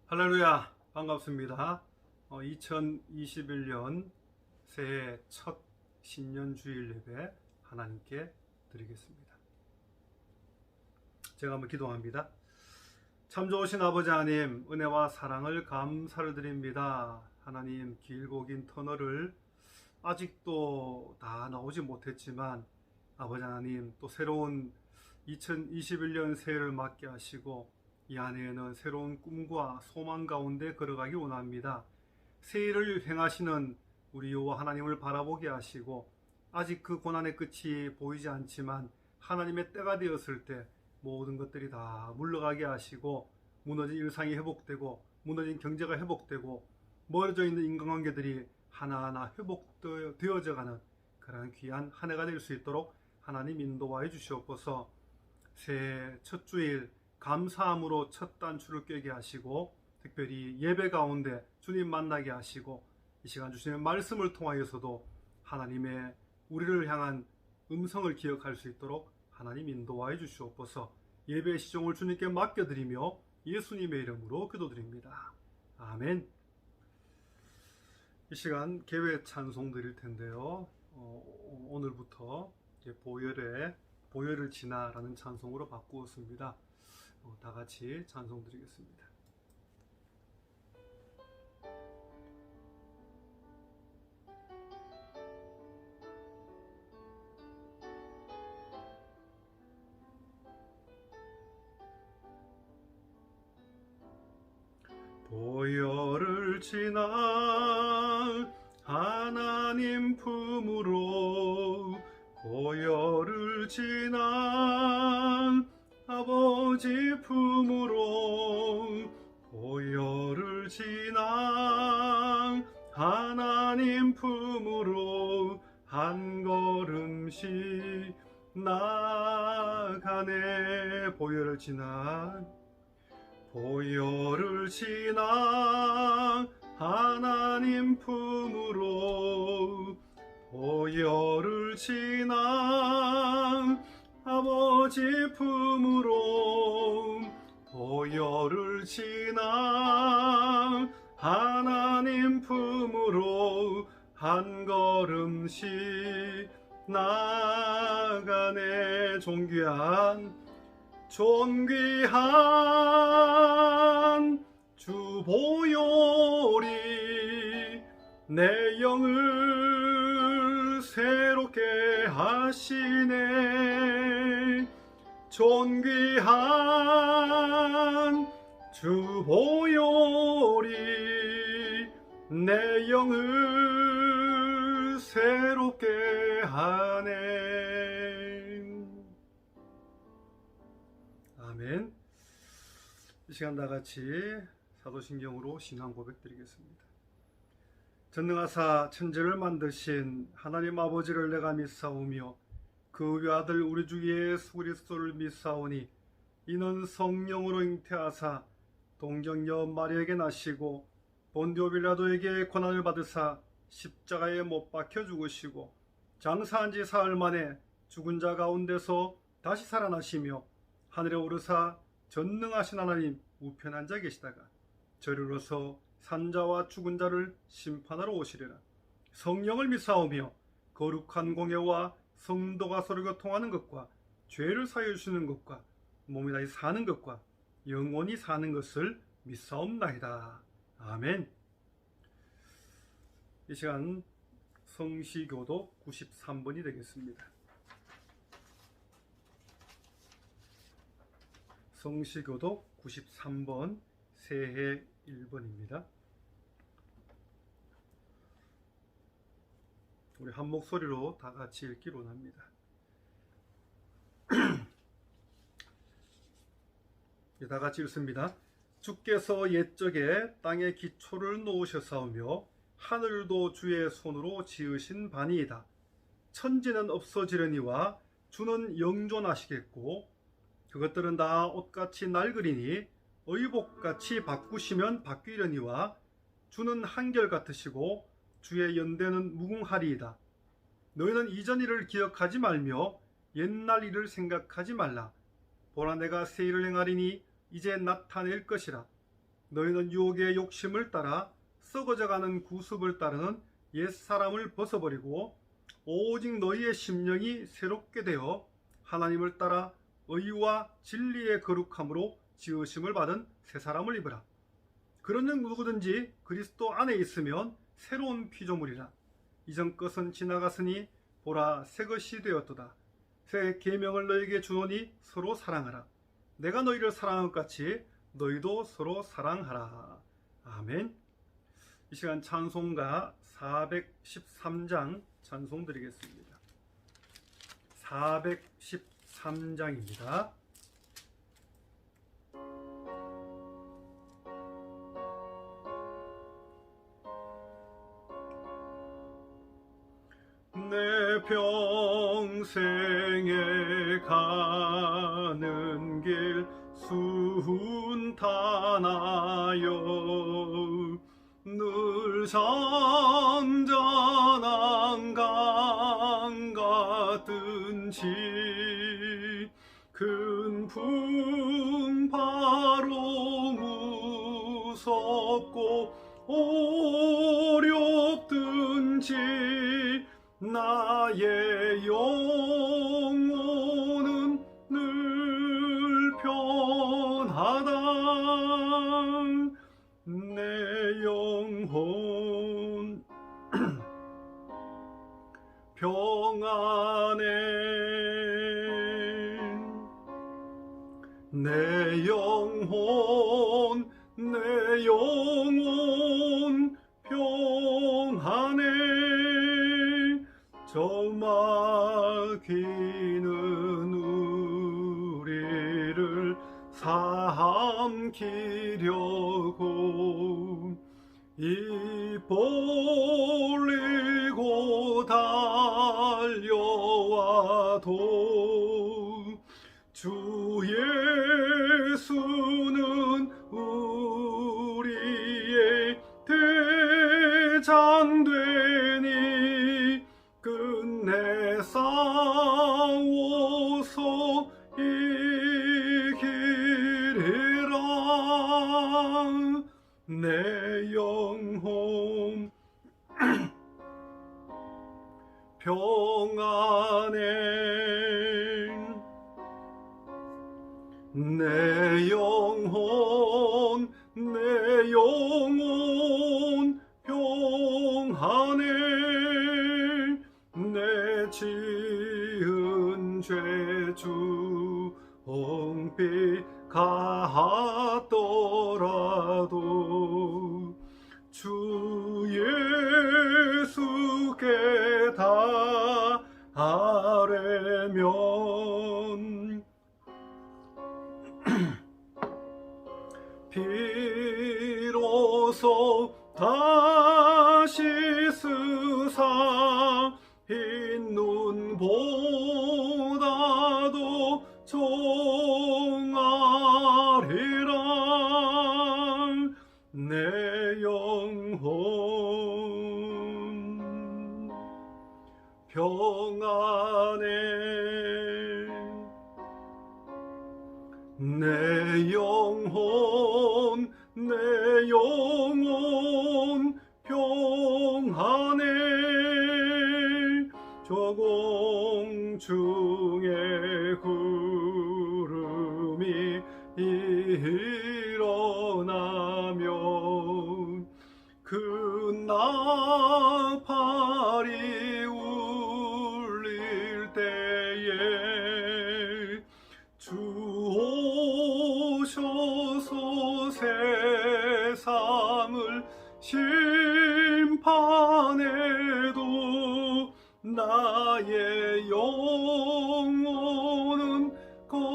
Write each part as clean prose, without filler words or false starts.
할렐루야, 반갑습니다. 2021년 새해 첫 신년 주일 예배 하나님께 드리겠습니다. 제가 한번 기도합니다. 참 좋으신 아버지 하나님, 은혜와 사랑을 감사를 드립니다. 하나님, 길고 긴 터널을 아직도 다 나오지 못했지만 아버지 하나님, 또 새로운 2021년 새해를 맞게 하시고 이 안에는 새로운 꿈과 소망 가운데 걸어가기 원합니다. 새해를 행하시는 우리 여호와 하나님을 바라보게 하시고 아직 그 고난의 끝이 보이지 않지만 하나님의 때가 되었을 때 모든 것들이 다 물러가게 하시고 무너진 일상이 회복되고 무너진 경제가 회복되고 멀어져 있는 인간관계들이 하나하나 회복되어져가는 그런 귀한 한 해가 될 수 있도록 하나님 인도하여 주시옵소서. 새해 첫 주일 감사함으로 첫 단추를 꿰게 하시고 특별히 예배 가운데 주님 만나게 하시고 이 시간 주시는 말씀을 통하여서도 하나님의 우리를 향한 음성을 기억할 수 있도록 하나님 인도하여 주시옵소서. 예배의 시종을 주님께 맡겨드리며 예수님의 이름으로 기도드립니다. 아멘. 이 시간 개회 찬송 드릴 텐데요. 오늘부터 보혈을 지나라는 찬송으로 바꾸었습니다. 다 같이 찬송 드리겠습니다. 보혈을 지나 하나님 품으로 보혈을 지나 아버지 품으로 보혈을 지나 하나님 품으로 한 걸음씩 나가네. 보혈을 지나 보혈을 지나 하나님 품으로 보혈을 지나 아버지 품으로 보혈을 지나 하나님 품으로 한 걸음씩 나가네. 존귀한 주 보혈이 내 영을 새롭게 하시네. 존귀한 주 보혈이 내 영을 새롭게 하네. 아멘. 이 시간 다 같이 사도신경으로 신앙 고백 드리겠습니다. 전능하사 천지를 만드신 하나님 아버지를 내가 믿사오며 그 외아들 우리 주 예수 그리스도를 믿사오니 이는 성령으로 잉태하사 동정녀 마리아에게 나시고 본디오 빌라도에게 고난을 받으사 십자가에 못 박혀 죽으시고 장사한 지 사흘 만에 죽은 자 가운데서 다시 살아나시며 하늘에 오르사 전능하신 하나님 우편에 앉아 계시다가 저리로서 산자와 죽은 자를 심판하러 오시리라. 성령을 믿사오며 거룩한 공예와 성도가 서로 교통하는 것과 죄를 사하여 주시는 것과 몸이 다시 사는 것과 영원히 사는 것을 믿사옵나이다. 아멘. 이 시간 성시교도 93번이 되겠습니다. 성시교도 93번 새해 1번입니다. 우리 한 목소리로 다 같이 읽기 원합니다. 다 같이 읽습니다. 주께서 옛적에 땅에 기초를 놓으셨사오며 하늘도 주의 손으로 지으신 바니이다. 천지는 없어지려니와 주는 영존하시겠고 그것들은 다 옷같이 낡으리니 의복같이 바꾸시면 바뀌려니와 주는 한결같으시고 주의 연대는 무궁하리이다. 너희는 이전 일을 기억하지 말며 옛날 일을 생각하지 말라. 보라 내가 새 일을 행하리니 이제 나타낼 것이라. 너희는 유혹의 욕심을 따라 썩어져가는 구습을 따르는 옛사람을 벗어버리고 오직 너희의 심령이 새롭게 되어 하나님을 따라 의와 진리의 거룩함으로 지으심을 받은 새 사람을 입으라. 그러는 누구든지 그리스도 안에 있으면 새로운 피조물이라. 이전 것은 지나갔으니 보라 새 것이 되었도다. 새 계명을 너희에게 주노니 서로 사랑하라. 내가 너희를 사랑한 것 같이 너희도 서로 사랑하라. 아멘. 이 시간 찬송가 413장 찬송 드리겠습니다. 413장입니다. 내 평생에 가는 길 순탄하여 늘 잔잔한 강 같은지 큰 풍파로 무섭고 어렵든지 나의 영혼은 늘 편하다. 내 영혼 평안해. 내 영혼 평안해. 저 막히는 우리를 삼키려고 입 벌리고 달려와도 주 예수는 우리의 대장 되니 끝내 싸워서 이기리라. 내 영혼 평안해. 내 영혼 평안해. 내 지은 죄 주홍빛 같더라도 주 예수께 다 아뢰면 비로소 다시 쓰사 흰 눈보다도 종아리라. 내 영혼 평안해. 내 영혼 평안해. 저 공중에 구름이 일어나면 그 나팔이 울릴 때에 주 오셔서 세상을 심판해도 나의 영혼은 겁없으리.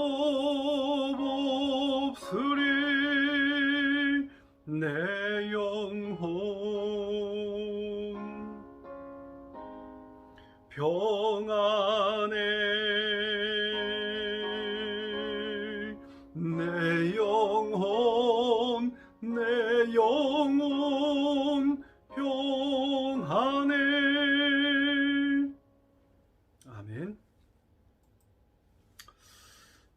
내 영혼 평안해. 내 영혼 평안해. 아멘.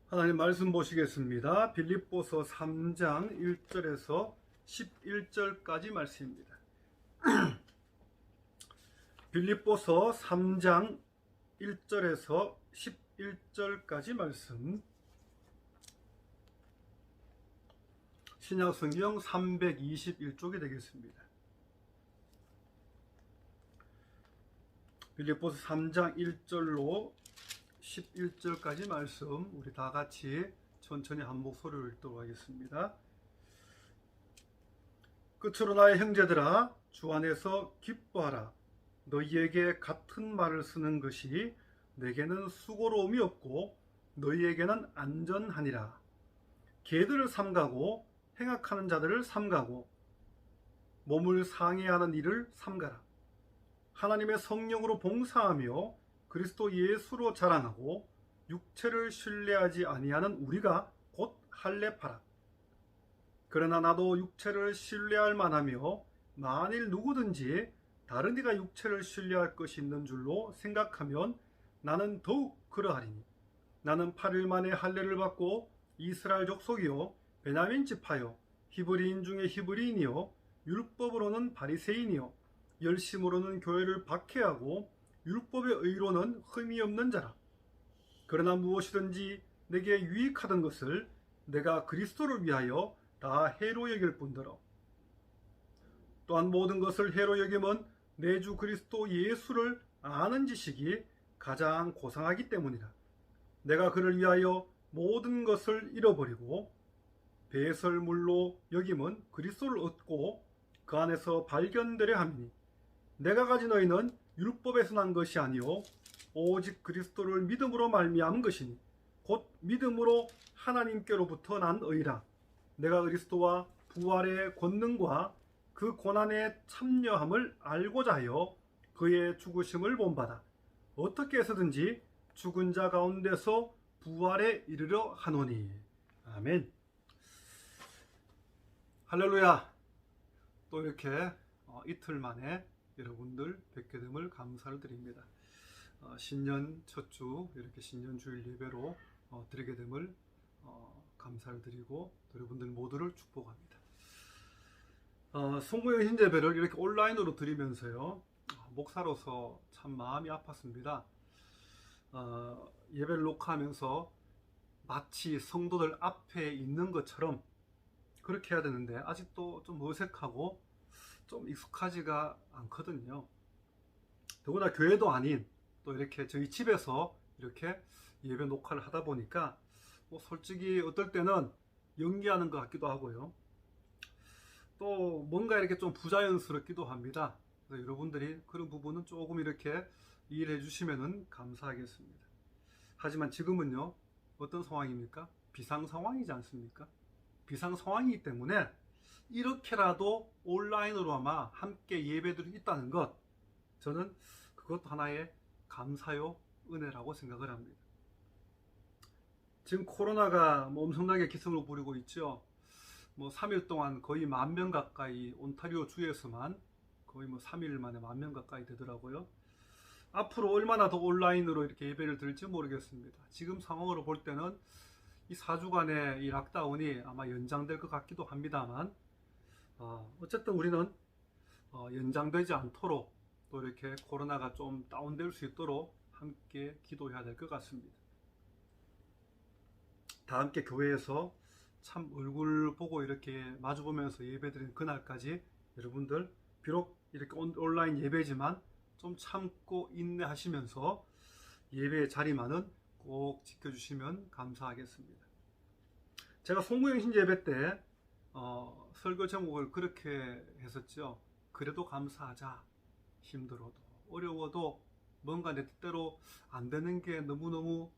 하나님 말씀 보시겠습니다. 빌립보서 3장 1절에서 11절까지 말씀입니다. 빌립보서 3장 1절에서 11절까지 말씀, 신약성경 321쪽이 되겠습니다. 빌립보서 3장 1절로 11절까지 말씀, 우리 다 같이 천천히 한 목소리로 읽도록 하겠습니다. 끝으로 나의 형제들아, 주 안에서 기뻐하라. 너희에게 같은 말을 쓰는 것이 내게는 수고로움이 없고 너희에게는 안전하니라. 개들을 삼가고 행악하는 자들을 삼가고 몸을 상해하는 일을 삼가라. 하나님의 성령으로 봉사하며 그리스도 예수로 자랑하고 육체를 신뢰하지 아니하는 우리가 곧 할례파라. 그러나 나도 육체를 신뢰할 만하며 만일 누구든지 다른 이가 육체를 신뢰할 것이 있는 줄로 생각하면 나는 더욱 그러하리니, 나는 8일 만에 할례를 받고 이스라엘 족속이요 베냐민 지파요 히브리인 중에 히브리인이요 율법으로는 바리새인이요 열심으로는 교회를 박해하고 율법의 의로는 흠이 없는 자라. 그러나 무엇이든지 내게 유익하던 것을 내가 그리스도를 위하여 다 해로 여길 뿐더러, 또한 모든 것을 해로 여김은 내 주 그리스도 예수를 아는 지식이 가장 고상하기 때문이라. 내가 그를 위하여 모든 것을 잃어버리고 배설물로 여김은 그리스도를 얻고 그 안에서 발견되려 함이니, 내가 가진 의는 율법에서 난 것이 아니요 오직 그리스도를 믿음으로 말미암은 것이니 곧 믿음으로 하나님께로부터 난 의라. 내가 그리스도와 부활의 권능과 그 고난에 참여함을 알고자 하여 그의 죽으심을 본받아 어떻게 해서든지 죽은 자 가운데서 부활에 이르려 하노니. 아멘. 할렐루야. 또 이렇게 이틀 만에 여러분들 뵙게 됨을 감사를 드립니다. 신년 첫 주 이렇게 신년 주일 예배로 드리게 됨을 감사를 드리고 여러분들 모두를 축복합니다. 송구영 신제배를 이렇게 온라인으로 드리면서요, 목사로서 참 마음이 아팠습니다. 예배를 녹화하면서 마치 성도들 앞에 있는 것처럼 그렇게 해야 되는데 아직도 좀 어색하고 좀 익숙하지가 않거든요. 더구나 교회도 아닌 또 이렇게 저희 집에서 이렇게 예배 녹화를 하다 보니까 솔직히 어떨 때는 연기하는 것 같기도 하고요. 또 뭔가 이렇게 좀 부자연스럽기도 합니다. 그래서 여러분들이 그런 부분은 조금 이렇게 이해해 주시면 감사하겠습니다. 하지만 지금은요, 어떤 상황입니까? 비상 상황이지 않습니까? 비상 상황이기 때문에 이렇게라도 온라인으로 아마 함께 예배들이 있다는 것, 저는 그것도 하나의 감사요 은혜라고 생각을 합니다. 지금 코로나가 엄청나게 기승을 부리고 있죠. 3일 동안 거의 10,000명 가까이 온타리오 주에서만 거의 3일 만에 10,000명 가까이 되더라고요. 앞으로 얼마나 더 온라인으로 이렇게 예배를 드릴지 모르겠습니다. 지금 상황으로 볼 때는 이 4주간의 이 락다운이 아마 연장될 것 같기도 합니다만, 어쨌든 우리는 연장되지 않도록 또 이렇게 코로나가 좀 다운될 수 있도록 함께 기도해야 될 것 같습니다. 다 함께 교회에서 참 얼굴 보고 이렇게 마주보면서 예배드리는 그날까지 여러분들 비록 이렇게 온라인 예배지만 좀 참고 인내하시면서 예배의 자리만은 꼭 지켜주시면 감사하겠습니다. 제가 송구영 신제 예배 때 설교 제목을 그렇게 했었죠. 그래도 감사하자. 힘들어도 어려워도 뭔가 내 뜻대로 안 되는 게 너무너무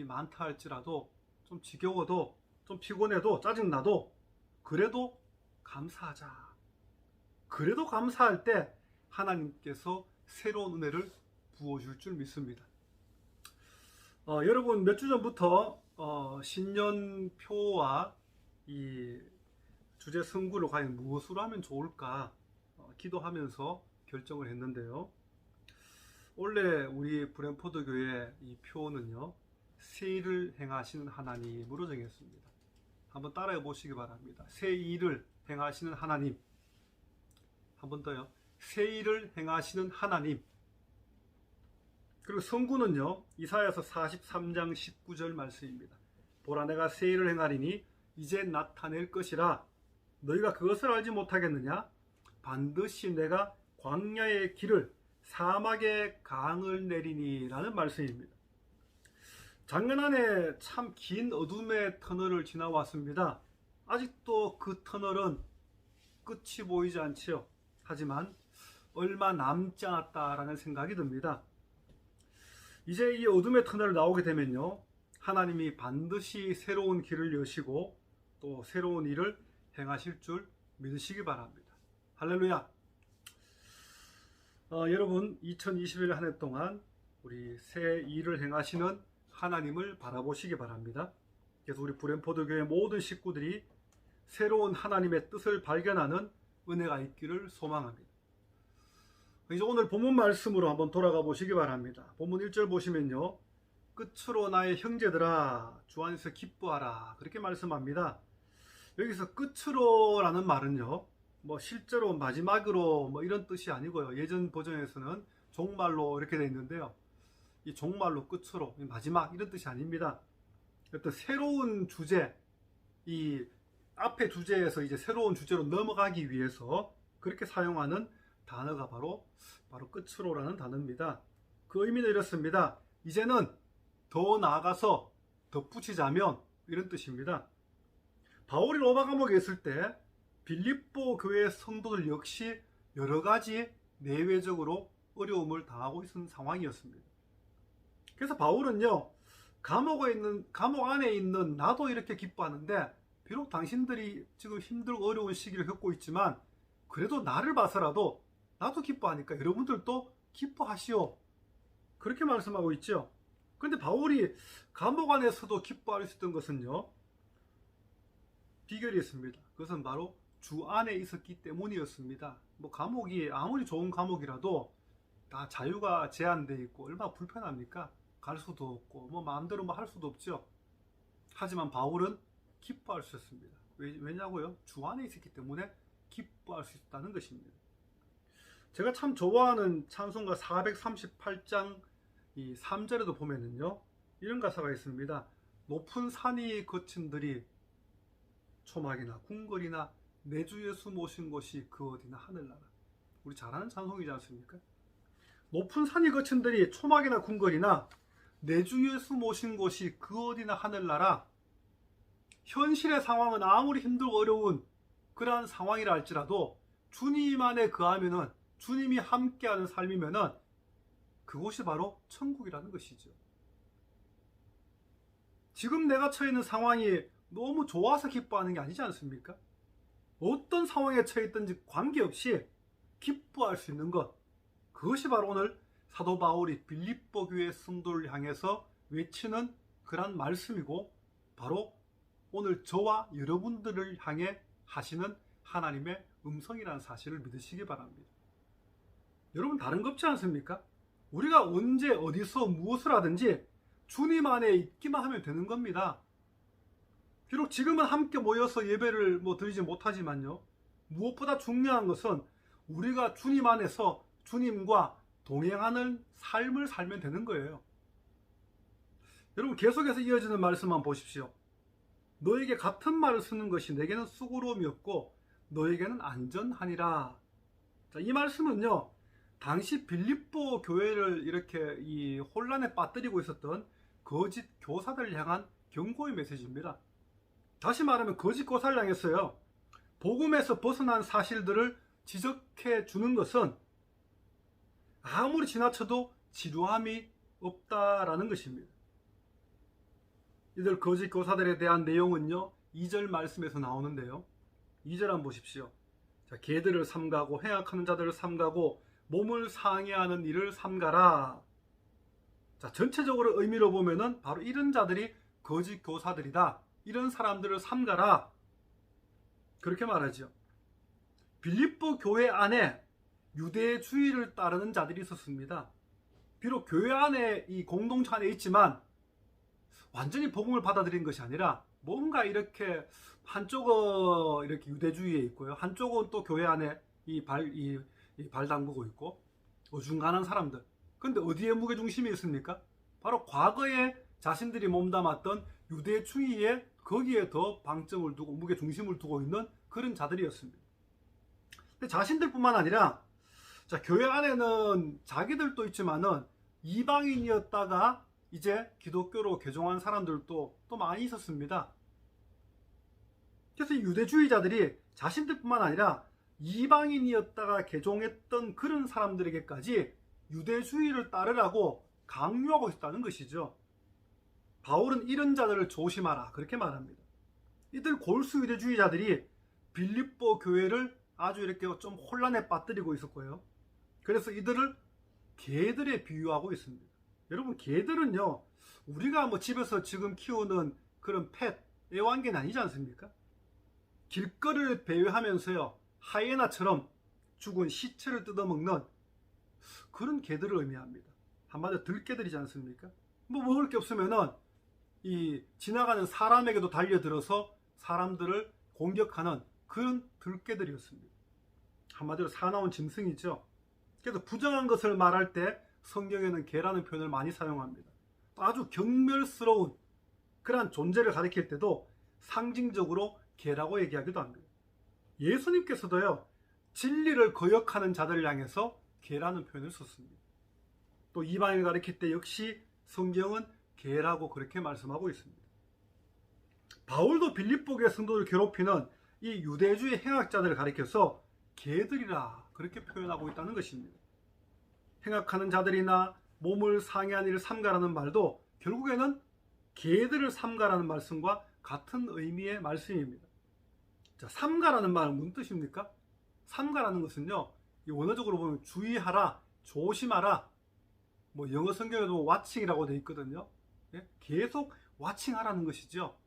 많다 할지라도, 좀 지겨워도 좀 피곤해도 짜증나도 그래도 감사하자. 그래도 감사할 때 하나님께서 새로운 은혜를 부어줄 줄 믿습니다. 여러분, 몇 주 전부터 신년표와 이 주제 선구를 과연 무엇으로 하면 좋을까 기도하면서 결정을 했는데요. 원래 우리 브랜포드 교회 이 표는요, 새 일을 행하시는 하나님으로 정했습니다. 한번 따라해 보시기 바랍니다. 새 일을 행하시는 하나님. 한 번 더요. 새 일을 행하시는 하나님. 그리고 성구는요, 이사야서 43장 19절 말씀입니다. 보라, 내가 새 일을 행하리니 이제 나타낼 것이라. 너희가 그것을 알지 못하겠느냐? 반드시 내가 광야의 길을, 사막의 강을 내리니 라는 말씀입니다. 작년 한 해 참 긴 어둠의 터널을 지나왔습니다. 아직도 그 터널은 끝이 보이지 않지요. 하지만 얼마 남지 않았다라는 생각이 듭니다. 이제 이 어둠의 터널을 나오게 되면요, 하나님이 반드시 새로운 길을 여시고 또 새로운 일을 행하실 줄 믿으시기 바랍니다. 할렐루야. 여러분, 2021 한 해 동안 우리 새 일을 행하시는 하나님을 바라보시기 바랍니다. 그래서 우리 브랜포드 교회 모든 식구들이 새로운 하나님의 뜻을 발견하는 은혜가 있기를 소망합니다. 이제 오늘 본문 말씀으로 한번 돌아가 보시기 바랍니다. 본문 1절 보시면요, 끝으로 나의 형제들아 주 안에서 기뻐하라, 그렇게 말씀합니다. 여기서 끝으로라는 말은요, 뭐 실제로 마지막으로 뭐 이런 뜻이 아니고요. 예전 버전에서는 종말로 이렇게 되어 있는데요, 이 종말로, 끝으로, 마지막, 이런 뜻이 아닙니다. 어떤 새로운 주제, 이 앞의 주제에서 이제 새로운 주제로 넘어가기 위해서 그렇게 사용하는 단어가 바로 끝으로라는 단어입니다. 그 의미는 이렇습니다. 이제는 더 나아가서 덧붙이자면, 이런 뜻입니다. 바울이 로마 감옥에 있을 때 빌립보 교회 성도들 역시 여러 가지 내외적으로 어려움을 당하고 있는 상황이었습니다. 그래서 바울은요, 감옥 안에 있는 나도 이렇게 기뻐하는데, 비록 당신들이 지금 힘들고 어려운 시기를 겪고 있지만 그래도 나를 봐서라도 나도 기뻐하니까 여러분들도 기뻐하시오, 그렇게 말씀하고 있죠. 그런데 바울이 감옥 안에서도 기뻐할 수 있던 것은요, 비결이 있습니다. 그것은 바로 주 안에 있었기 때문이었습니다. 뭐 감옥이 아무리 좋은 감옥이라도 다 자유가 제한되어 있고 얼마나 불편합니까? 갈 수도 없고 뭐 마음대로 뭐 할 수도 없죠. 하지만 바울은 기뻐할 수 있습니다. 왜냐고요? 주 안에 있었기 때문에 기뻐할 수 있다는 것입니다. 제가 참 좋아하는 찬송가 438장 이 3절에도 보면은요, 이런 가사가 있습니다. 높은 산이 거친들이 초막이나 궁궐이나 내 주 예수 모신 곳이 그 어디나 하늘나라. 우리 잘 아는 찬송이지 않습니까? 높은 산이 거친들이 초막이나 궁궐이나 내 주 예수 모신 곳이 그 어디나 하늘나라. 현실의 상황은 아무리 힘들고 어려운 그러한 상황이라 할지라도 주님 안에 거하면은, 주님이 함께하는 삶이면은 그곳이 바로 천국이라는 것이죠. 지금 내가 처해 있는 상황이 너무 좋아서 기뻐하는 게 아니지 않습니까? 어떤 상황에 처해 있든지 관계없이 기뻐할 수 있는 것, 그것이 바로 오늘 사도 바울이 빌립보 교회 성도를 향해서 외치는 그런 말씀이고, 바로 오늘 저와 여러분들을 향해 하시는 하나님의 음성이라는 사실을 믿으시기 바랍니다. 여러분, 다른 거 없지 않습니까? 우리가 언제 어디서 무엇을 하든지 주님 안에 있기만 하면 되는 겁니다. 비록 지금은 함께 모여서 예배를 드리지 못하지만요, 무엇보다 중요한 것은 우리가 주님 안에서 주님과 동행하는 삶을 살면 되는 거예요. 여러분, 계속해서 이어지는 말씀만 보십시오. 너에게 같은 말을 쓰는 것이 내게는 수고로움이 없고 너에게는 안전하니라. 자, 이 말씀은요, 당시 빌립보 교회를 이렇게 이 혼란에 빠뜨리고 있었던 거짓 교사들을 향한 경고의 메시지입니다. 다시 말하면 거짓 교사를 향했어요. 복음에서 벗어난 사실들을 지적해 주는 것은 아무리 지나쳐도 지루함이 없다라는 것입니다. 이들 거짓 교사들에 대한 내용은요, 2절 말씀에서 나오는데요, 2절 한번 보십시오. 자, 개들을 삼가고 행악하는 자들을 삼가고 몸을 상해하는 일을 삼가라. 자, 전체적으로 의미로 보면은 바로 이런 자들이 거짓 교사들이다, 이런 사람들을 삼가라, 그렇게 말하죠. 빌립보 교회 안에 유대주의를 따르는 자들이 있었습니다. 비록 교회 안에, 이 공동체 안에 있지만 완전히 복음을 받아들인 것이 아니라 뭔가 이렇게 한쪽은 이렇게 유대주의에 있고요. 한쪽은 또 교회 안에 발 담그고 있고 어중간한 사람들. 근데 어디에 무게중심이 있습니까? 바로 과거에 자신들이 몸담았던 유대주의에 거기에 더 방점을 두고 무게중심을 두고 있는 그런 자들이었습니다. 근데 자신들뿐만 아니라 자, 교회 안에는 자기들도 있지만은 이방인이었다가 이제 기독교로 개종한 사람들도 또 많이 있었습니다. 그래서 유대주의자들이 자신들뿐만 아니라 이방인이었다가 개종했던 그런 사람들에게까지 유대주의를 따르라고 강요하고 있다는 것이죠. 바울은 이런 자들을 조심하라 그렇게 말합니다. 이들 골수 유대주의자들이 빌립보 교회를 아주 이렇게 좀 혼란에 빠뜨리고 있었고요. 그래서 이들을 개들에 비유하고 있습니다. 여러분, 개들은요, 우리가 뭐 집에서 지금 키우는 그런 펫, 애완견이 아니지 않습니까? 길거리를 배회하면서요, 하이에나처럼 죽은 시체를 뜯어먹는 그런 개들을 의미합니다. 한마디로 들개들이지 않습니까? 뭐 먹을 게 없으면은 이 지나가는 사람에게도 달려들어서 사람들을 공격하는 그런 들개들이었습니다. 한마디로 사나운 짐승이죠. 그래서 부정한 것을 말할 때 성경에는 개라는 표현을 많이 사용합니다. 아주 경멸스러운 그러한 존재를 가리킬 때도 상징적으로 개라고 얘기하기도 합니다. 예수님께서도요, 진리를 거역하는 자들을 향해서 개라는 표현을 썼습니다. 또 이방인을 가리킬 때 역시 성경은 개라고 그렇게 말씀하고 있습니다. 바울도 빌립보교의 성도를 괴롭히는 이 유대주의 행악자들을 가리켜서 개들이라 그렇게 표현하고 있다는 것입니다. 행악하는 자들이나 몸을 상해한 일을 삼가라는 말도 결국에는 개들을 삼가라는 말씀과 같은 의미의 말씀입니다. 자, 삼가라는 말은 무슨 뜻입니까? 삼가라는 것은요, 원어적으로 보면 주의하라, 조심하라, 뭐 영어 성경에도 watching이라고 되어 있거든요. 예? 계속 watching하라는 것이죠.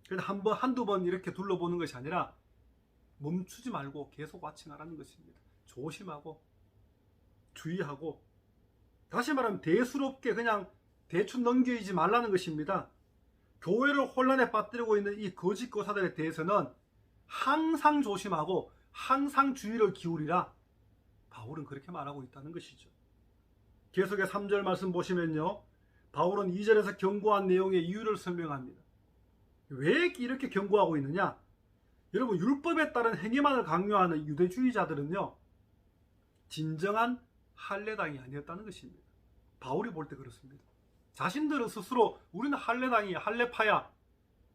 그래서 한두 번 이렇게 둘러보는 것이 아니라 멈추지 말고 계속 watching하라는 것입니다. 조심하고 주의하고, 다시 말하면 대수롭게 그냥 대충 넘기지 말라는 것입니다. 교회를 혼란에 빠뜨리고 있는 이 거짓 교사들에 대해서는 항상 조심하고 항상 주의를 기울이라, 바울은 그렇게 말하고 있다는 것이죠. 계속의 3절 말씀 보시면요, 바울은 2절에서 경고한 내용의 이유를 설명합니다. 왜 이렇게 경고하고 있느냐? 여러분, 율법에 따른 행위만을 강요하는 유대주의자들은요, 진정한 할례당이 아니었다는 것입니다. 바울이 볼 때 그렇습니다. 자신들은 스스로 우리는 할례당이야, 할례파야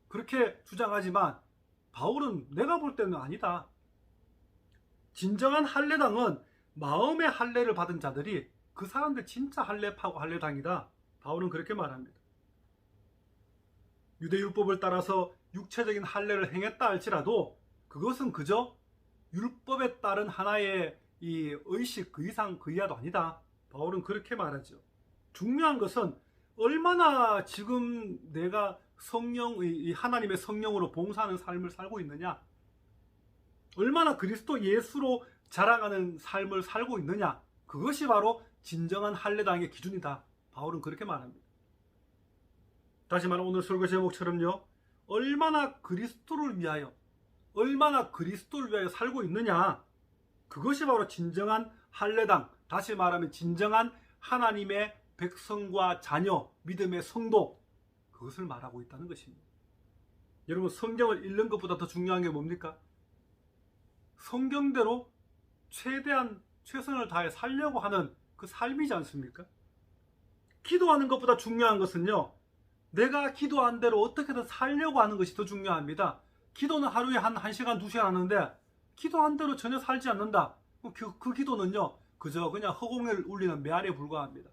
그렇게 주장하지만 바울은 내가 볼 때는 아니다. 진정한 할례당은 마음의 할례를 받은 자들이 그 사람들 진짜 할례파고 할례당이다. 바울은 그렇게 말합니다. 유대율법을 따라서 육체적인 할례를 행했다 할지라도 그것은 그저 율법에 따른 하나의 이 의식 그 이상 그 이하도 아니다. 바울은 그렇게 말하죠. 중요한 것은 얼마나 지금 내가 성령의 하나님의 성령으로 봉사하는 삶을 살고 있느냐, 얼마나 그리스도 예수로 자랑하는 삶을 살고 있느냐, 그것이 바로 진정한 할례당의 기준이다. 바울은 그렇게 말합니다. 다시 말해 오늘 설교 제목처럼요, 얼마나 그리스도를 위하여 살고 있느냐, 그것이 바로 진정한 할례당, 다시 말하면 진정한 하나님의 백성과 자녀, 믿음의 성도, 그것을 말하고 있다는 것입니다. 여러분, 성경을 읽는 것보다 더 중요한 게 뭡니까? 성경대로 최대한 최선을 다해 살려고 하는 그 삶이지 않습니까? 기도하는 것보다 중요한 것은요, 내가 기도한 대로 어떻게든 살려고 하는 것이 더 중요합니다. 기도는 하루에 한 1시간, 2시간 하는데 기도한 대로 전혀 살지 않는다. 그 기도는요, 그저 그냥 허공을 울리는 메아리에 불과합니다.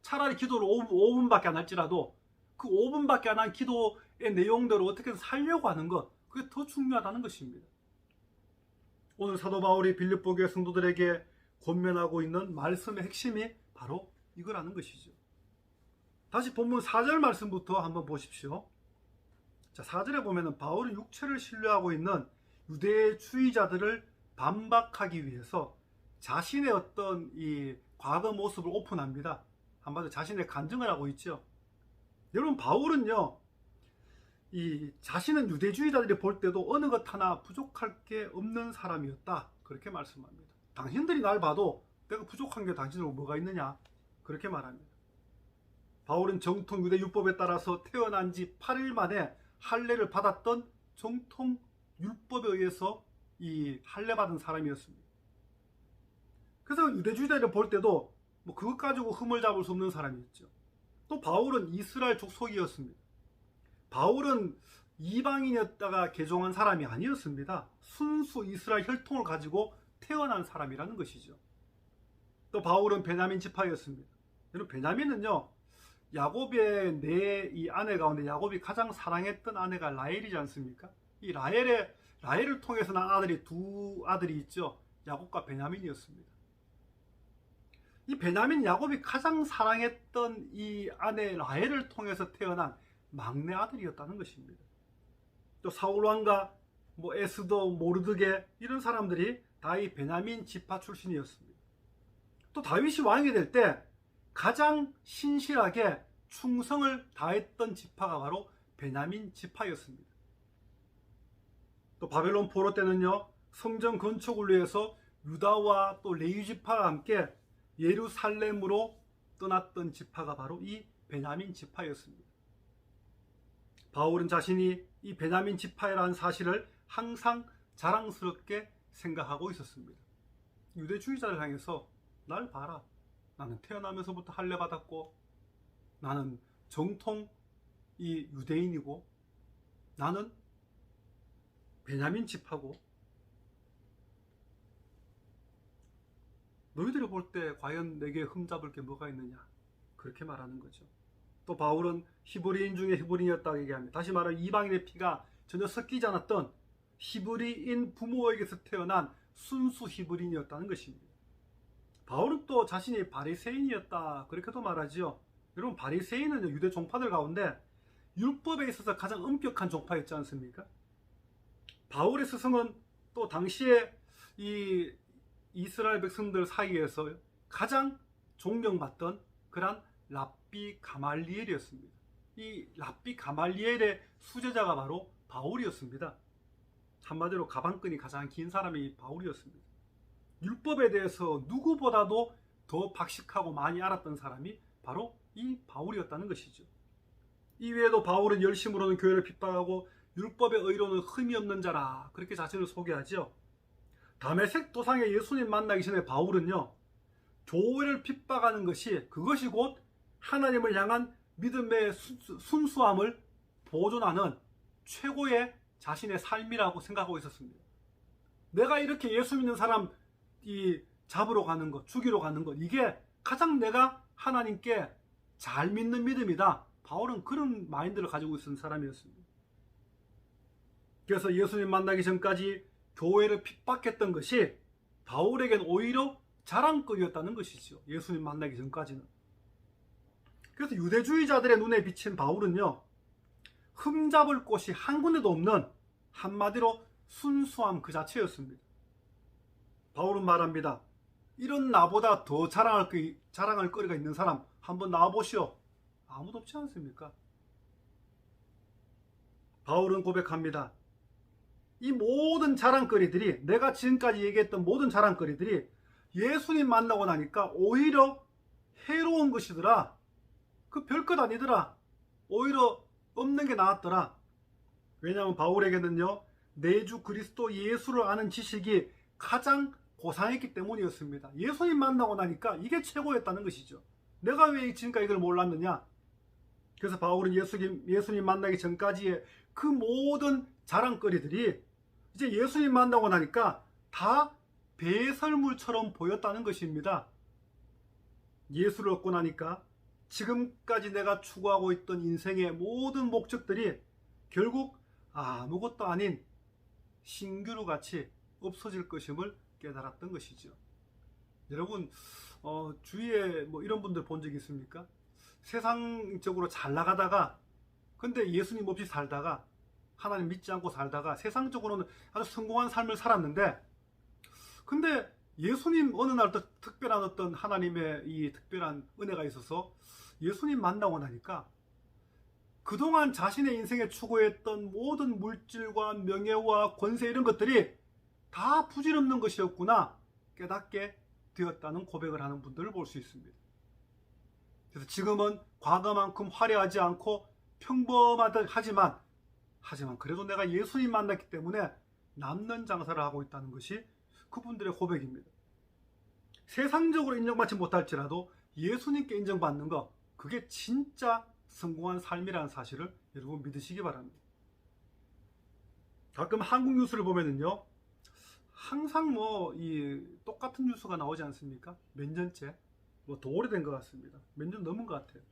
차라리 기도를 5분밖에 안 할지라도 그 5분밖에 안 한 기도의 내용대로 어떻게든 살려고 하는 것, 그게 더 중요하다는 것입니다. 오늘 사도 바울이 빌립보 교회 성도들에게 권면하고 있는 말씀의 핵심이 바로 이거라는 것이죠. 다시 본문 4절 말씀부터 한번 보십시오. 자, 4절에 보면은 바울은 육체를 신뢰하고 있는 유대주의자들을 반박하기 위해서 자신의 어떤 이 과거 모습을 오픈합니다. 한마디로 자신의 간증을 하고 있죠. 여러분, 바울은요, 이 자신은 유대주의자들이 볼 때도 어느 것 하나 부족할 게 없는 사람이었다. 그렇게 말씀합니다. 당신들이 날 봐도 내가 부족한 게 당신들 뭐가 있느냐? 그렇게 말합니다. 바울은 정통 유대 율법에 따라서 태어난 지 8일 만에 할례를 받았던 정통 율법에 의해서 이 할례 받은 사람이었습니다. 그래서 유대주의자를 볼 때도 뭐 그것 가지고 흠을 잡을 수 없는 사람이었죠. 또 바울은 이스라엘 족속이었습니다. 바울은 이방인이었다가 개종한 사람이 아니었습니다. 순수 이스라엘 혈통을 가지고 태어난 사람이라는 것이죠. 또 바울은 베냐민 지파였습니다. 여러분, 베냐민은요, 야곱의 이 아내 가운데 야곱이 가장 사랑했던 아내가 라헬이지 않습니까? 이 라헬을 통해서 난 아들이 두 아들이 있죠. 야곱과 베냐민이었습니다. 이 베냐민 야곱이 가장 사랑했던 이 아내 라헬을 통해서 태어난 막내 아들이었다는 것입니다. 또 사울 왕과 뭐 에스더, 모르드게 이런 사람들이 다 이 베냐민 지파 출신이었습니다. 또 다윗이 왕이 될 때 가장 신실하게 충성을 다했던 지파가 바로 베냐민 지파였습니다. 또 바벨론 포로 때는요, 성전 건축을 위해서 유다와 또 레위 지파와 함께 예루살렘으로 떠났던 지파가 바로 이 베냐민 지파였습니다. 바울은 자신이 이 베냐민 지파라는 사실을 항상 자랑스럽게 생각하고 있었습니다. 유대주의자를 향해서 날 봐라. 나는 태어나면서부터 할례 받았고, 나는 정통 이 유대인이고, 나는 베냐민 지파고, 너희들이 볼 때 과연 내게 흠잡을 게 뭐가 있느냐? 그렇게 말하는 거죠. 또 바울은 히브리인 중에 히브리인이었다고 얘기합니다. 다시 말하면 이방인의 피가 전혀 섞이지 않았던 히브리인 부모에게서 태어난 순수 히브리인이었다는 것입니다. 바울은 또 자신이 바리새인이었다, 그렇게도 말하지요. 여러분, 바리새인은 유대 종파들 가운데 율법에 있어서 가장 엄격한 종파였지 않습니까? 바울의 스승은 또 당시에 이 이스라엘 백성들 사이에서 가장 존경받던 그런 랍비 가말리엘이었습니다. 이 랍비 가말리엘의 수제자가 바로 바울이었습니다. 한마디로 가방끈이 가장 긴 사람이 바울이었습니다. 율법에 대해서 누구보다도 더 박식하고 많이 알았던 사람이 바로 이 바울이었다는 것이죠. 이외에도 바울은 열심으로는 교회를 핍박하고 율법의 의로는 흠이 없는 자라, 그렇게 자신을 소개하죠. 다메섹 도상에 예수님 만나기 전에 바울은요, 교회를 핍박하는 그것이 곧 하나님을 향한 믿음의 순수함을 보존하는 최고의 자신의 삶이라고 생각하고 있었습니다. 내가 이렇게 예수 믿는 사람 잡으러 가는 것, 죽이러 가는 것, 이게 가장 내가 하나님께 잘 믿는 믿음이다. 바울은 그런 마인드를 가지고 있었던 사람이었습니다. 그래서 예수님 만나기 전까지 교회를 핍박했던 것이 바울에겐 오히려 자랑거리였다는 것이죠. 예수님 만나기 전까지는. 그래서 유대주의자들의 눈에 비친 바울은요, 흠잡을 곳이 한 군데도 없는, 한마디로 순수함 그 자체였습니다. 바울은 말합니다. 이런 나보다 더 자랑할 거리가 있는 사람 한번 나와보시오. 아무도 없지 않습니까? 바울은 고백합니다. 이 모든 자랑거리들이, 내가 지금까지 얘기했던 모든 자랑거리들이 예수님 만나고 나니까 오히려 해로운 것이더라. 그 별것 아니더라. 오히려 없는 게 나았더라. 왜냐하면 바울에게는요, 내 주 그리스도 예수를 아는 지식이 가장 고상했기 때문이었습니다. 예수님 만나고 나니까 이게 최고였다는 것이죠. 내가 왜 지금까지 이걸 몰랐느냐? 그래서 바울은 예수님 만나기 전까지의 그 모든 자랑거리들이 이제 예수님 만나고 나니까 다 배설물처럼 보였다는 것입니다. 예수를 얻고 나니까 지금까지 내가 추구하고 있던 인생의 모든 목적들이 결국 아무것도 아닌 신규로 같이 없어질 것임을 깨달았던 것이죠. 여러분, 주위에 뭐 이런 분들 본 적 있습니까? 세상적으로 잘 나가다가, 근데 예수님 없이 살다가, 하나님 믿지 않고 살다가 세상적으로는 아주 성공한 삶을 살았는데, 근데 예수님 어느 날 특별한 어떤 하나님의 이 특별한 은혜가 있어서 예수님 만나고 나니까 그동안 자신의 인생에 추구했던 모든 물질과 명예와 권세 이런 것들이 다 부질없는 것이었구나 깨닫게 되었다는 고백을 하는 분들을 볼 수 있습니다. 그래서 지금은 과거만큼 화려하지 않고 평범하지만 그래도 내가 예수님 만났기 때문에 남는 장사를 하고 있다는 것이 그분들의 고백입니다. 세상적으로 인정받지 못할지라도 예수님께 인정받는 것, 그게 진짜 성공한 삶이라는 사실을 여러분 믿으시기 바랍니다. 가끔 한국 뉴스를 보면은요, 항상 이 똑같은 뉴스가 나오지 않습니까? 몇 년째? 더 오래된 것 같습니다. 몇 년 넘은 것 같아요.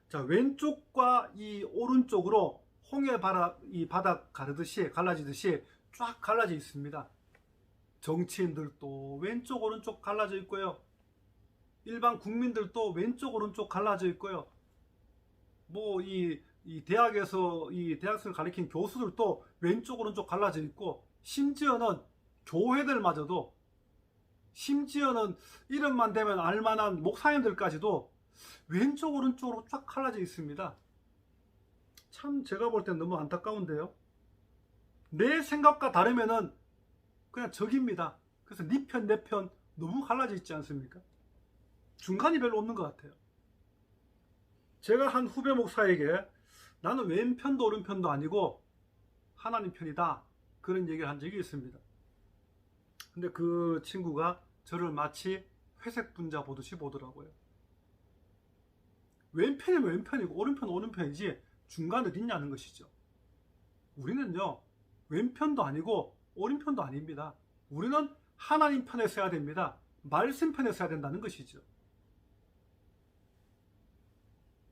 자, 왼쪽과 이 오른쪽으로 홍해 바닥 갈라지듯이 쫙 갈라져 있습니다. 정치인들도 왼쪽 오른쪽 갈라져 있고요. 일반 국민들도 왼쪽 오른쪽 갈라져 있고요. 이 대학생을 가르친 교수들도 왼쪽 오른쪽 갈라져 있고, 심지어는 교회들마저도, 심지어는 이름만 대면 알만한 목사님들까지도 왼쪽 오른쪽으로 쫙 갈라져 있습니다. 참 제가 볼 땐 너무 안타까운데요. 내 생각과 다르면은 그냥 적입니다. 그래서 네 편 내 편 너무 갈라져 있지 않습니까? 중간이 별로 없는 것 같아요. 제가 한 후배 목사에게 나는 왼편도 오른편도 아니고 하나님 편이다, 그런 얘기를 한 적이 있습니다. 근데 그 친구가 저를 마치 회색 분자 보듯이 보더라고요. 왼편이면 왼편이고 오른편은 오른편이지 중간 어딨냐는 것이죠. 우리는요, 왼편도 아니고 오른편도 아닙니다. 우리는 하나님 편에 서야 됩니다. 말씀 편에 서야 된다는 것이죠.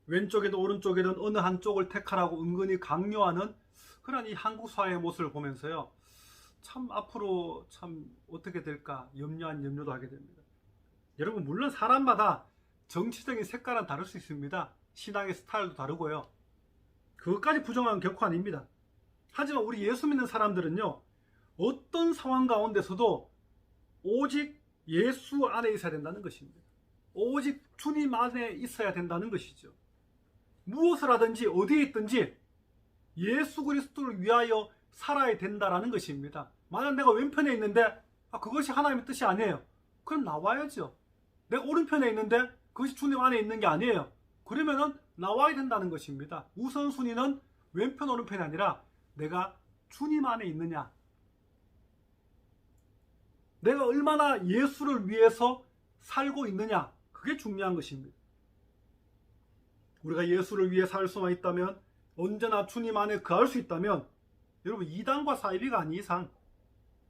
왼쪽에도 오른쪽에든 어느 한쪽을 택하라고 은근히 강요하는 그런 이 한국 사회의 모습을 보면서요, 참 앞으로 참 어떻게 될까 염려도 하게 됩니다. 여러분, 물론 사람마다 정치적인 색깔은 다를 수 있습니다. 신앙의 스타일도 다르고요. 그것까지 부정하는 결코 아닙니다. 하지만 우리 예수 믿는 사람들은요, 어떤 상황 가운데서도 오직 예수 안에 있어야 된다는 것입니다. 오직 주님 안에 있어야 된다는 것이죠. 무엇을 하든지 어디에 있든지 예수 그리스도를 위하여 살아야 된다라는 것입니다. 만약 내가 왼편에 있는데 그것이 하나님의 뜻이 아니에요, 그럼 나와야죠. 내가 오른편에 있는데 그것이 주님 안에 있는 게 아니에요, 그러면은 나와야 된다는 것입니다. 우선순위는 왼편 오른편이 아니라 내가 주님 안에 있느냐, 내가 얼마나 예수를 위해서 살고 있느냐, 그게 중요한 것입니다. 우리가 예수를 위해 살 수만 있다면, 언제나 주님 안에 거할 수 있다면, 여러분 이단과 사이비가 아닌 이상,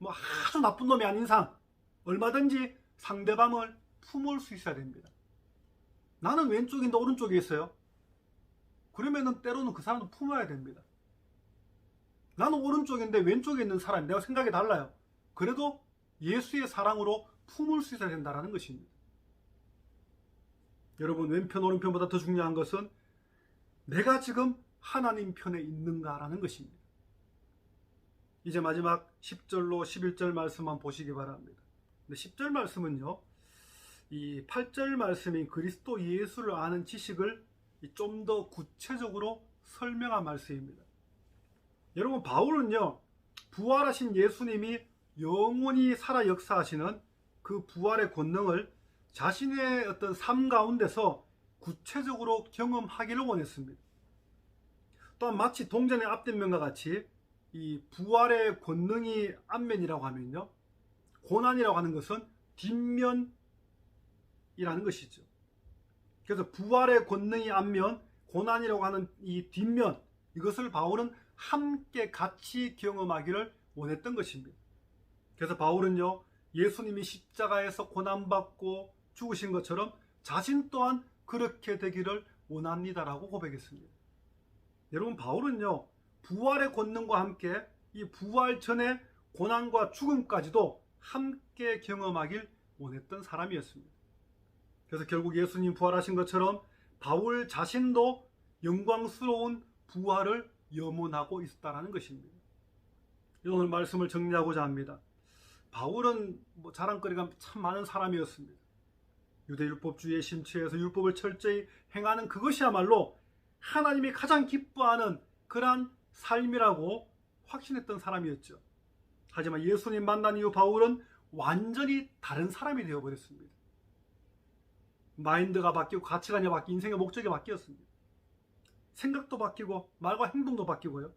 아주 나쁜 놈이 아닌 이상 얼마든지 상대방을 품을 수 있어야 됩니다. 나는 왼쪽인데 오른쪽에 있어요. 그러면은 때로는 그 사람도 품어야 됩니다. 나는 오른쪽인데 왼쪽에 있는 사람이 내가 생각이 달라요. 그래도 예수의 사랑으로 품을 수 있어야 된다는 것입니다. 여러분, 왼편 오른편보다 더 중요한 것은 내가 지금 하나님 편에 있는가라는 것입니다. 이제 마지막 10절로 11절 말씀만 보시기 바랍니다. 근데 10절 말씀은요, 이 8절 말씀인 그리스도 예수를 아는 지식을 좀 더 구체적으로 설명한 말씀입니다. 여러분, 바울은요, 부활하신 예수님이 영원히 살아 역사하시는 그 부활의 권능을 자신의 어떤 삶 가운데서 구체적으로 경험하기를 원했습니다. 또한 마치 동전의 앞뒷면과 같이 이 부활의 권능이 앞면이라고 하면요, 고난이라고 하는 것은 뒷면이라는 것이죠. 그래서 부활의 권능이 앞면, 고난이라고 하는 이 뒷면, 이것을 바울은 함께 같이 경험하기를 원했던 것입니다. 그래서 바울은요, 예수님이 십자가에서 고난받고 죽으신 것처럼 자신 또한 그렇게 되기를 원합니다라고 고백했습니다. 여러분, 바울은요, 부활의 권능과 함께 이 부활 전에 고난과 죽음까지도 함께 경험하길 원했던 사람이었습니다. 그래서 결국 예수님 부활하신 것처럼 바울 자신도 영광스러운 부활을 염원하고 있었다는 것입니다. 오늘 말씀을 정리하고자 합니다. 바울은 자랑거리가 참 많은 사람이었습니다. 유대율법주의에 심취해서 율법을 철저히 행하는 그것이야말로 하나님이 가장 기뻐하는 그러한 삶이라고 확신했던 사람이었죠. 하지만 예수님 만난 이후 바울은 완전히 다른 사람이 되어버렸습니다. 마인드가 바뀌고 가치관이 바뀌고 인생의 목적이 바뀌었습니다. 생각도 바뀌고 말과 행동도 바뀌고요.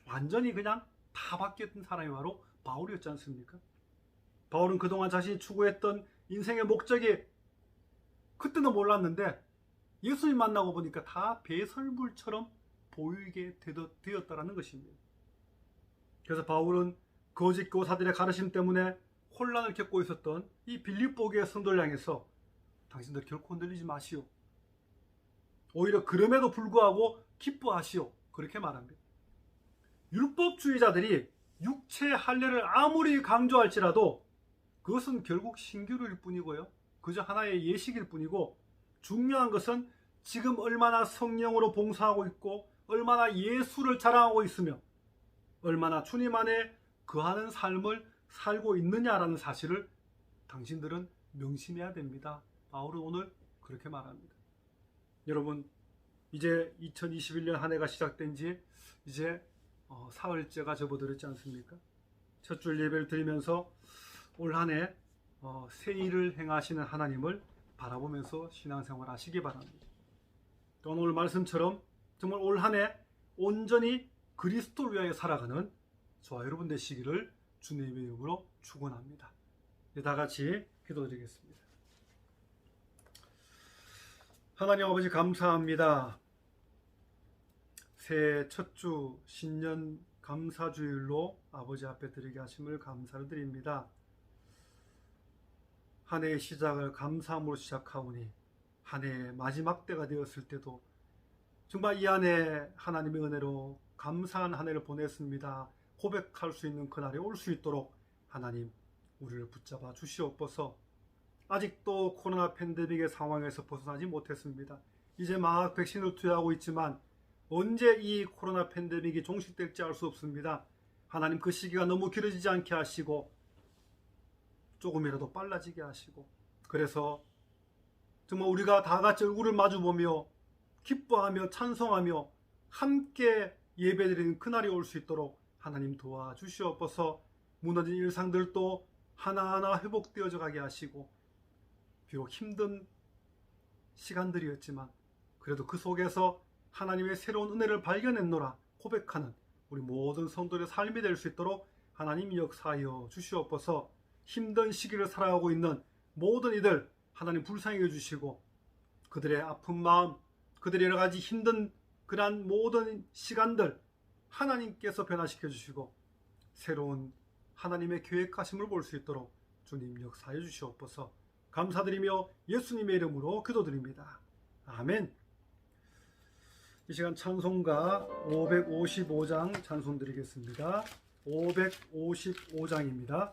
완전히 그냥 다 바뀌었던 사람이 바로 바울이었지 않습니까? 바울은 그동안 자신이 추구했던 인생의 목적이 그때는 몰랐는데 예수님 만나고 보니까 다 배설물처럼 보이게 되었다는 것입니다. 그래서 바울은 거짓 교사들의 가르침 때문에 혼란을 겪고 있었던 이 빌립보교의 성도를 향해서 당신들 결코 흔들리지 마시오. 오히려 그럼에도 불구하고 기뻐하시오. 그렇게 말합니다. 율법주의자들이 육체의 할례를 아무리 강조할지라도 그것은 결국 신규일 뿐이고요. 그저 하나의 예식일 뿐이고 중요한 것은 지금 얼마나 성령으로 봉사하고 있고 얼마나 예수를 자랑하고 있으며 얼마나 주님 안에 거하는 삶을 살고 있느냐라는 사실을 당신들은 명심해야 됩니다. 바울은 오늘 그렇게 말합니다. 여러분, 이제 2021년 한 해가 시작된 지 이제 사흘째가 접어들었지 않습니까? 첫 줄 예배를 드리면서 올 한 해 새 일을 행하시는 하나님을 바라보면서 신앙생활 하시기 바랍니다. 또 오늘 말씀처럼 정말 올 한 해 온전히 그리스도를 위하여 살아가는 저와 여러분 되시기를 주님의 이름으로 축원합니다. 다 같이 기도드리겠습니다. 하나님 아버지 감사합니다. 새해 첫 주 신년 감사주일로 아버지 앞에 드리게 하심을 감사를 드립니다. 한 해의 시작을 감사함으로 시작하오니 한 해의 마지막 때가 되었을 때도 정말 이 한 해 하나님의 은혜로 감사한 한 해를 보냈습니다. 고백할 수 있는 그날이 올 수 있도록 하나님 우리를 붙잡아 주시옵소서. 아직도 코로나 팬데믹의 상황에서 벗어나지 못했습니다. 이제 막 백신을 투여하고 있지만 언제 이 코로나 팬데믹이 종식될지 알 수 없습니다. 하나님 그 시기가 너무 길어지지 않게 하시고 조금이라도 빨라지게 하시고 그래서 정말 우리가 다 같이 얼굴을 마주보며 기뻐하며 찬송하며 함께 예배드리는 그날이 올 수 있도록 하나님 도와주시옵소서. 무너진 일상들도 하나하나 회복되어져 가게 하시고 비록 힘든 시간들이었지만 그래도 그 속에서 하나님의 새로운 은혜를 발견했노라 고백하는 우리 모든 성도들의 삶이 될 수 있도록 하나님 역사하여 주시옵소서. 힘든 시기를 살아가고 있는 모든 이들 하나님 불쌍히 여주시고 그들의 아픈 마음, 그들의 여러 가지 힘든 그러한 모든 시간들 하나님께서 변화시켜 주시고 새로운 하나님의 계획하심을 볼 수 있도록 주님 역사해 주시옵소서. 감사드리며 예수님의 이름으로 기도드립니다. 아멘. 이 시간 찬송가 555장 찬송 드리겠습니다. 555장입니다.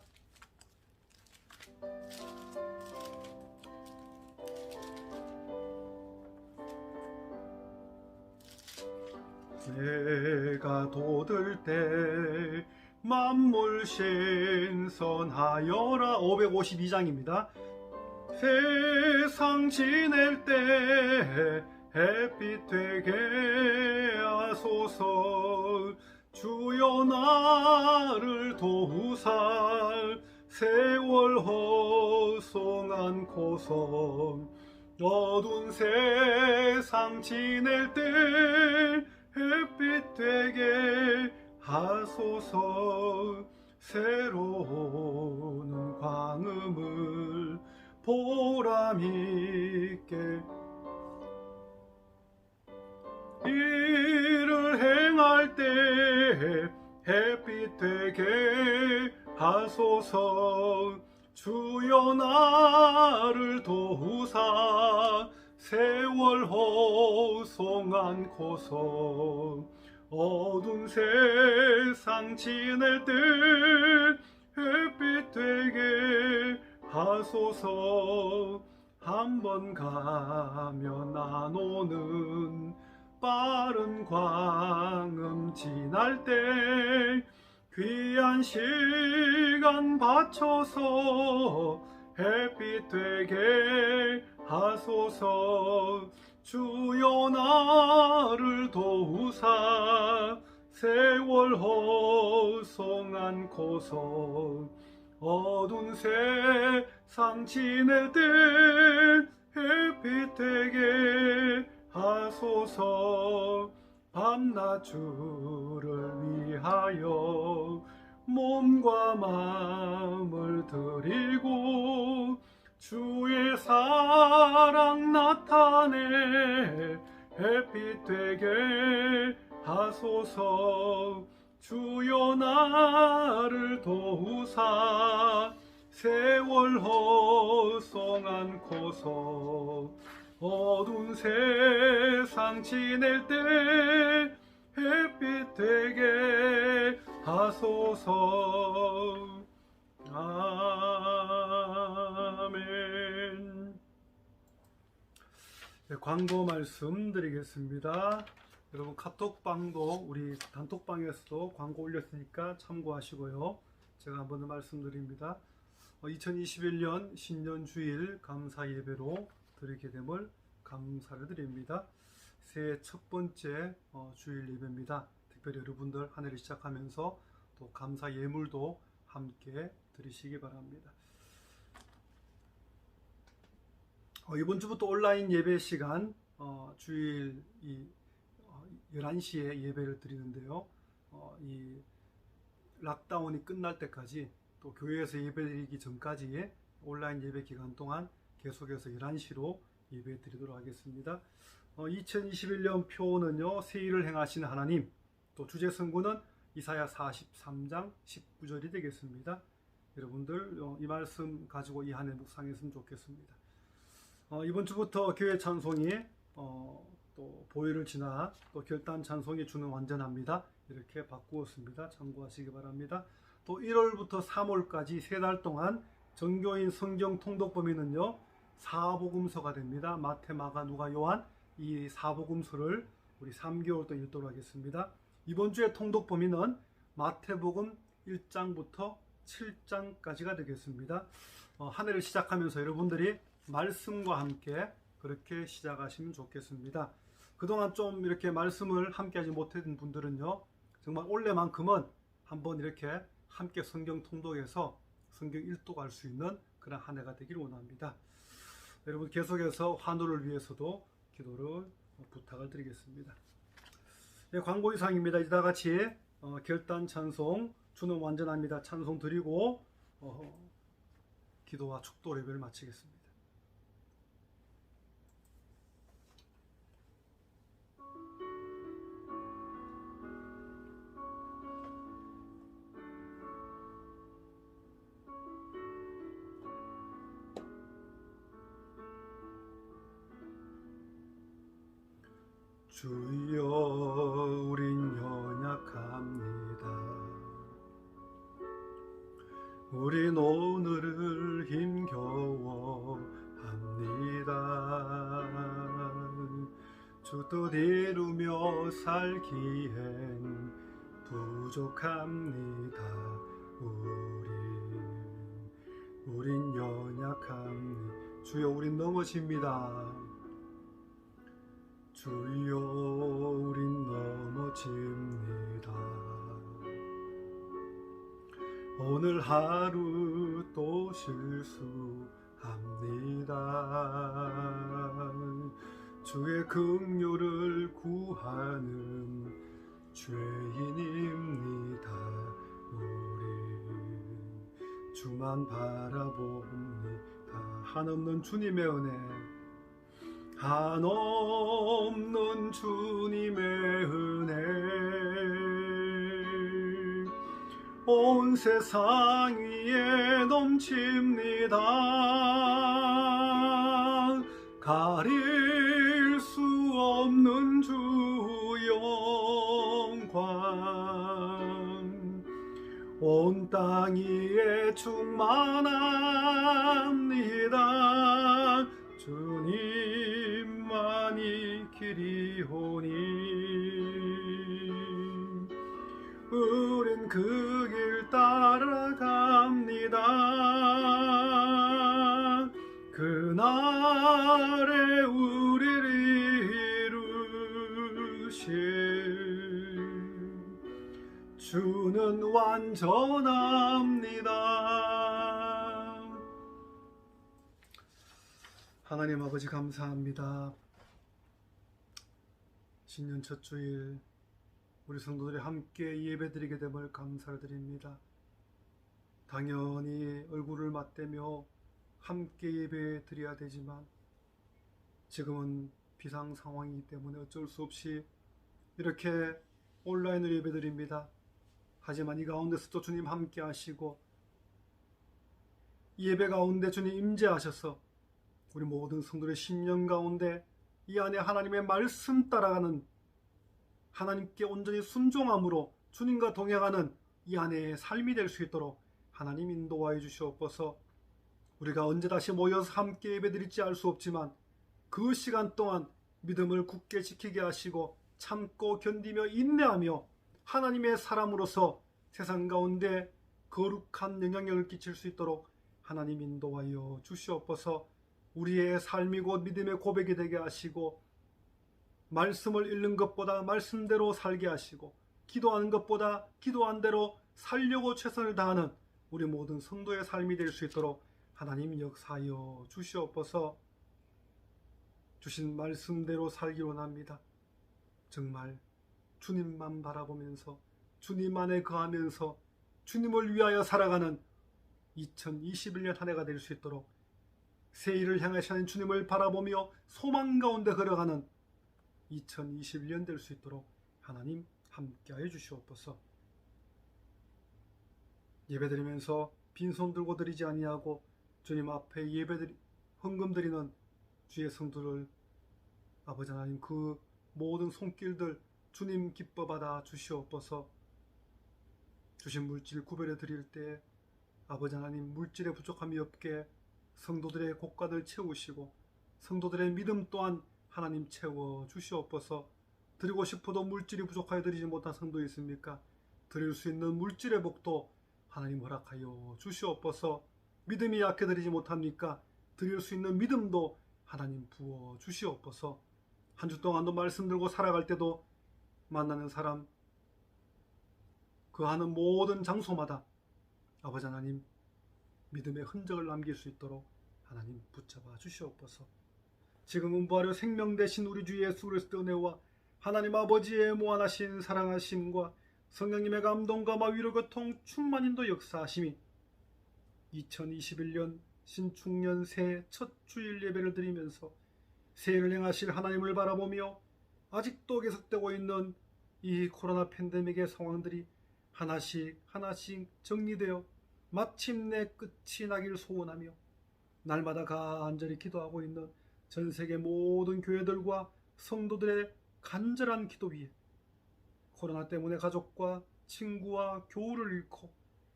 내가 돋을 때 만물 신선하여라. 552장입니다. 세상 지낼 때 햇빛 되게 하소서. 주여 나를 도우사 세월 허송 않고서 어두운 세상 지낼 때 햇빛 되게 하소서. 새로운 광음을 보람있게 일을 행할 때 햇빛 되게 하소서. 주여 나를 도우사 세월 허송 않고서 어두운 세상 지낼 때 햇빛 되게 하소서. 한번 가면 안 오는 빠른 광음 지날 때 귀한 시간 바쳐서 햇빛 되게 하소서. 주여 나를 도우사 세월 허송 않고서 어두운 세상 지낼 때 햇빛 되게 하소서. 밤낮 주를 위하여 몸과 마음을 드리고 주의 사랑 나타내 햇빛 되게 하소서. 주여 나를 도우사 세월 허송 않고서 어두운 세상 지낼 때 햇빛 되게 하소서. 아멘. 네, 광고 말씀 드리겠습니다. 여러분 카톡방도 우리 단톡방에서도 광고 올렸으니까 참고하시고요. 제가 한번 더 말씀드립니다. 2021년 신년주일 감사 예배로 드리게 됨을 감사를 드립니다. 새해 첫 번째 주일 예배입니다. 특별히 여러분들 한 해를 시작하면서 또 감사 예물도 함께 드리시기 바랍니다. 이번 주부터 온라인 예배 시간 주일 11시에 예배를 드리는데요. 이 락다운이 끝날 때까지 또 교회에서 예배드리기 전까지 온라인 예배 기간 동안 계속해서 11시로 예배 드리도록 하겠습니다. 2021년 표는요, 새 일을 행하시는 하나님, 또 주제 선구는 이사야 43장 19절이 되겠습니다. 여러분들 이 말씀 가지고 이 한 해 묵상했으면 좋겠습니다. 이번 주부터 교회 찬송이 또 보혈을 지나 또 결단 찬송이 주는 완전합니다. 이렇게 바꾸었습니다. 참고하시기 바랍니다. 또 1월부터 3월까지 3달 동안 정교인 성경 통독 범위는요, 사복음서가 됩니다. 마태, 마가, 누가, 요한 이 사복음서를 우리 3개월 동안 읽도록 하겠습니다. 이번 주에 통독 범위는 마태복음 1장부터 7장까지가 되겠습니다. 한 해를 시작하면서 여러분들이 말씀과 함께 그렇게 시작하시면 좋겠습니다. 그동안 좀 이렇게 말씀을 함께 하지 못했던 분들은요, 정말 올해만큼은 한번 이렇게 함께 성경 통독해서 성경 일독할 수 있는 그런 한 해가 되기를 원합니다. 여러분 계속해서 환우를 위해서도 기도를 부탁을 드리겠습니다. 네, 광고 이상입니다. 이제 다 같이 결단 찬송 주는 완전합니다 찬송 드리고 기도와 축도 예배를 마치겠습니다. 주여 우린 연약합니다. 우린 오늘을 힘겨워합니다. 주 뜻 이루며 살기엔 부족합니다. 우린 연약합니다. 주여 우린 넘어집니다. 주여 우린 넘어집니다. 오늘 하루 또 실수합니다. 주의 긍휼을 구하는 죄인입니다. 우리 주만 바라봅니다. 한없는 주님의 은혜, 한없는 주님의 은혜, 온 세상 위에 넘칩니다. 가릴 수 없는 주 영광, 온 땅 위에 충만합니다. 주님만이 길이오니 우린 그 길 따라갑니다. 그날에 우리를 주는 완전합니다. 하나님 아버지 감사합니다. 신년 첫 주일 우리 성도들이 함께 예배드리게 됨을 감사를 드립니다. 당연히 얼굴을 맞대며 함께 예배 드려야 되지만 지금은 비상 상황이기 때문에 어쩔 수 없이 이렇게 온라인으로 예배 드립니다. 하지만 이 가운데서도 주님 함께 하시고 이 예배 가운데 주님 임재하셔서 우리 모든 성도의 심령 가운데 이 안에 하나님의 말씀 따라가는, 하나님께 온전히 순종함으로 주님과 동행하는 이 안에 삶이 될 수 있도록 하나님 인도하여 주시옵소서. 우리가 언제 다시 모여서 함께 예배드릴지 알 수 없지만 그 시간 동안 믿음을 굳게 지키게 하시고 참고 견디며 인내하며 하나님의 사람으로서 세상 가운데 거룩한 영향력을 끼칠 수 있도록 하나님 인도하여 주시옵소서. 우리의 삶이 곧 믿음의 고백이 되게 하시고 말씀을 읽는 것보다 말씀대로 살게 하시고 기도하는 것보다 기도한 대로 살려고 최선을 다하는 우리 모든 성도의 삶이 될 수 있도록 하나님 역사하여 주시옵소서. 주신 말씀대로 살기로 합니다. 정말 주님만 바라보면서 주님 안에 거하면서 주님을 위하여 살아가는 2021년 한 해가 될 수 있도록 새해를 향하시는 주님을 바라보며 소망 가운데 걸어가는 2021년 될 수 있도록 하나님 함께하여 주시옵소서. 예배드리면서 빈손 들고 드리지 아니하고 주님 앞에 헌금 드리는 주의 성도를 아버지 하나님 그 모든 손길들 주님 기뻐 받아 주시옵소서. 주신 물질 구별해 드릴 때 아버지 하나님 물질에 부족함이 없게 성도들의 고가들 채우시고 성도들의 믿음 또한 하나님 채워 주시옵소서. 드리고 싶어도 물질이 부족하여 드리지 못한 성도 있습니까? 드릴 수 있는 물질의 복도 하나님 허락하여 주시옵소서. 믿음이 약해 드리지 못합니까? 드릴 수 있는 믿음도 하나님 부어 주시옵소서. 한 주 동안도 말씀 들고 살아갈 때도 만나는 사람 그 하는 모든 장소마다 아버지 하나님 믿음의 흔적을 남길 수 있도록 하나님 붙잡아 주시옵소서. 지금 음부하려 생명 되신 우리 주 예수 그리스도의 은혜와 하나님 아버지의 무한하신 사랑하심과 성령님의 감동과 마위로 교통 충만인도 역사하심이 2021년 신축년 새해 첫 주일 예배를 드리면서 새해를 행하실 하나님을 바라보며 아직도 계속되고 있는 이 코로나 팬데믹의 상황들이 하나씩 정리되어 마침내 끝이 나길 소원하며 날마다 간절히 기도하고 있는 전 세계 모든 교회들과 성도들의 간절한 기도 위에 코로나 때문에 가족과 친구와 교우를 잃고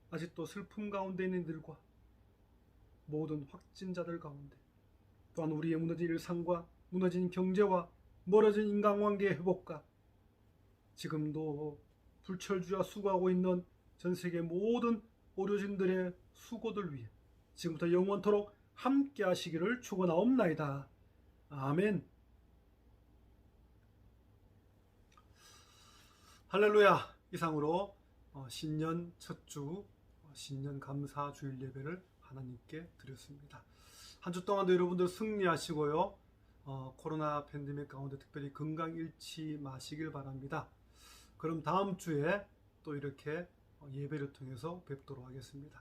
아직도 슬픔 가운데 있는 이들과 모든 확진자들 가운데 또한 우리의 무너진 일상과 무너진 경제와 멀어진 인간관계의 회복과 지금도 불철주야 수고하고 있는 전 세계 모든 의료진들의 수고들 위해 지금부터 영원토록 함께 하시기를 축원하옵나이다. 아멘. 할렐루야. 이상으로 신년 첫 주 신년 감사 주일 예배를 하나님께 드렸습니다. 한 주 동안도 여러분들 승리하시고요. 코로나 팬데믹 가운데 특별히 건강 잃지 마시길 바랍니다. 그럼 다음 주에 또 이렇게 예배를 통해서 뵙도록 하겠습니다.